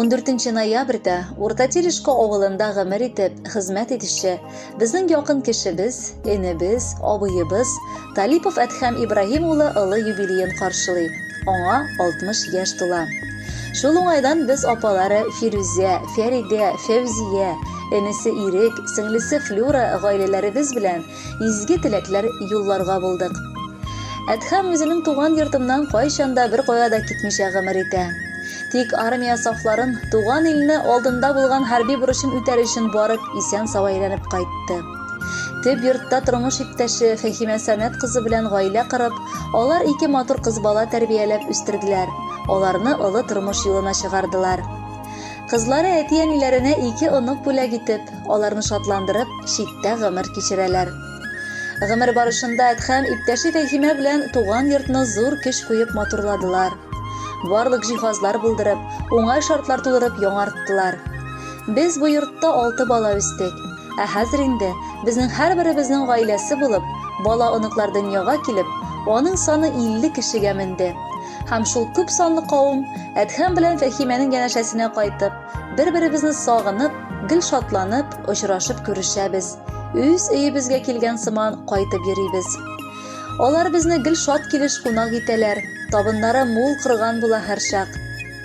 14 ноябрьдә Урта Терешко авылында гомер итеп хезмәт итүче безнең якын кешебез, энебез, абыебыз Талипов Әдһәм Ибраһим улы олы юбилеен каршылый. Аңа 60 яшь тула. Шул уңайдан без апалары Фирүзә, Фәридә, Фәүзия, энесе Ирек, сеңлесе Флюра гаиләләребез белән изге теләкләр юлларга булдык. Әдһәм үзенең туган йортыннан кайчанда бер кая да китмичә гомер итә. Тик армия сафларын туган илне алдында булган хәрби бурычын үтәр өчен барып исән-сау әйләнеп кайтты. Төп йортта тормыш иптәше Фәһимә Сәмәт кызы белән гаилә корып, алар 2 матур кыз бала тәрбияләп үстерделәр. Аларны олы тормыш юлына чыгардылар. Кызлары әти-әниләренә 2 онук бүләк итеп, аларны шатландырып, читтә гомер кичерәләр. Гомер барышында Әдһәм иптәше Фәһимә белән туган йортны зур көч куеп матурладылар. Барлык җиһазлар булдырып, уңай шартлар тудырып яңарттылар. Без бу йортта 6 бала үстек. Ә хәзер инде безнең һәрберебезнең гаиләсе булып, бала-оныклар дөньяга килеп, аның саны 50 кешегә менде. Һәм шул күп санлы кавым Әдһәм белән Фәһимәнең янәшәсенә кайтып, бер-беребезне сагынып, гел шатланып, очрашып күрешәбез. Үз өебезгә килгән сыман кайтып йөрибез. Алар безне гел шат килеш кунак итәләр. Табыннары мул кырган була һәр чак.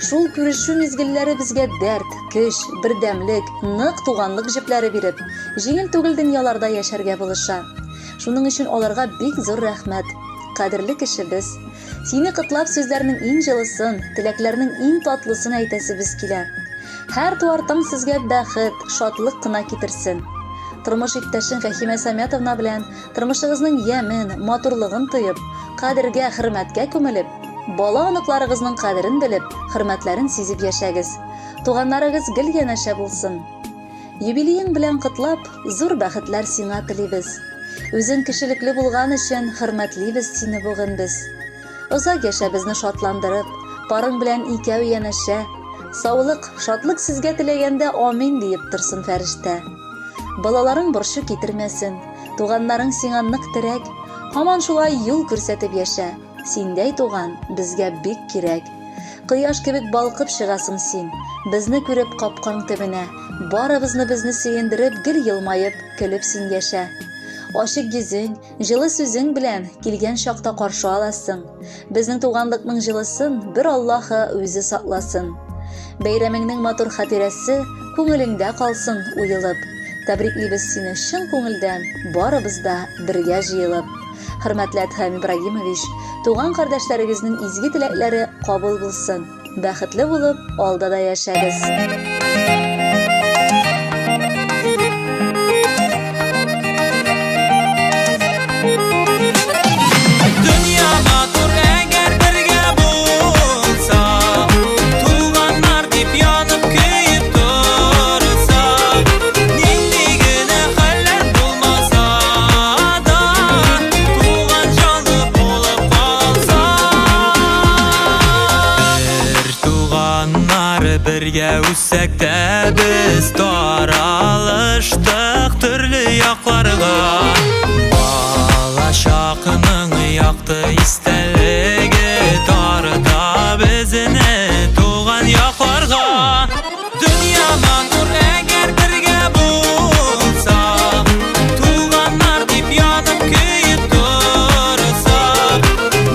Шул күрешү мизгелләре безгә дәрт, көч, бердәмлек, нык туганлык җепләре биреп, җиңел түгел дөньяларда яшәргә булыша. Шуның өчен аларга бик зур рәхмәт. Кадерле кешебез, сине котлап сүзләрнең иң җылысын, теләкләрнең иң татлысын әйтәсебез килә. Һәр туартаң сезгә бәхет, шатлык кына китерсен. Тормыш иптәшең Фәһимә Сәмәтовна белән тормышыгызның ямен, матурлыгын тоеп, кадергә, хөрмәткә күмелеп, бала-оныкларыгызның кадерен белеп, хөрмәтләрен сизеп яшәгез. Туганнарыгыз гел янәшә булсын. Юбилеең белән котлап, зур бәхетләр сиңа телибез. Үзең кешелекле булган өчен хөрмәтлибез сине бүген без. Озак яшә безне шатландырып, парың белән икәү янәшә. Саулык, шатлык сезгә теләгәндә амин диеп торсын фәрештә. Балаларың борчу китермәсен, туганнарың сиңа нык терәк, һаман шулай юл күрсәтеп яшә. Синдәй туган безгә бик кирәк. Кояш кебек балкып чыгасың син, безне күреп капкаң төбенә, барыбызны безне сөендереп, гел елмаеп, көлеп син яшә. Ачык йөзең, җылы сүзең белән килгән чакта каршы аласың. Безнең туганлыкның җылысын бер Аллаһы үзе сакласын. Бәйрәмеңнең матур хатирәсе күңелеңдә калсын уелып. Тәбриклибез сине чын күңелдән, барыбыз да бергә җыелып. Хөрмәтле Әдһәм Ибраһимович, туган кардәшләрегезнең изге теләкләре кабул булсын. Бәхетле булып, алдыда яшәгез. Birgə üssək də biz taralışdıq türlü yaxlarga. Bala şaqının yaxdı istəligi darda bizini tuğan yaxlarga. Dünya matur əgər birgə bulsa, tuğanlar dip yanıb köyüb dursa,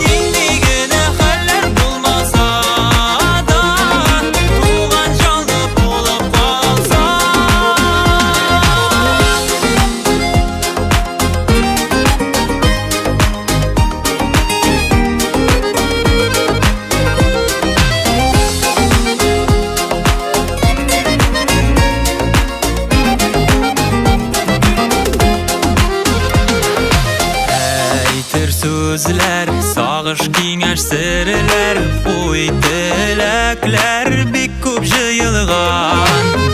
nindigini xəller bulmasa da tuğan canlı bulub qalsa. Sözler, sağış kengəş sirlər, uy tiləklər bik küp jıyılğan.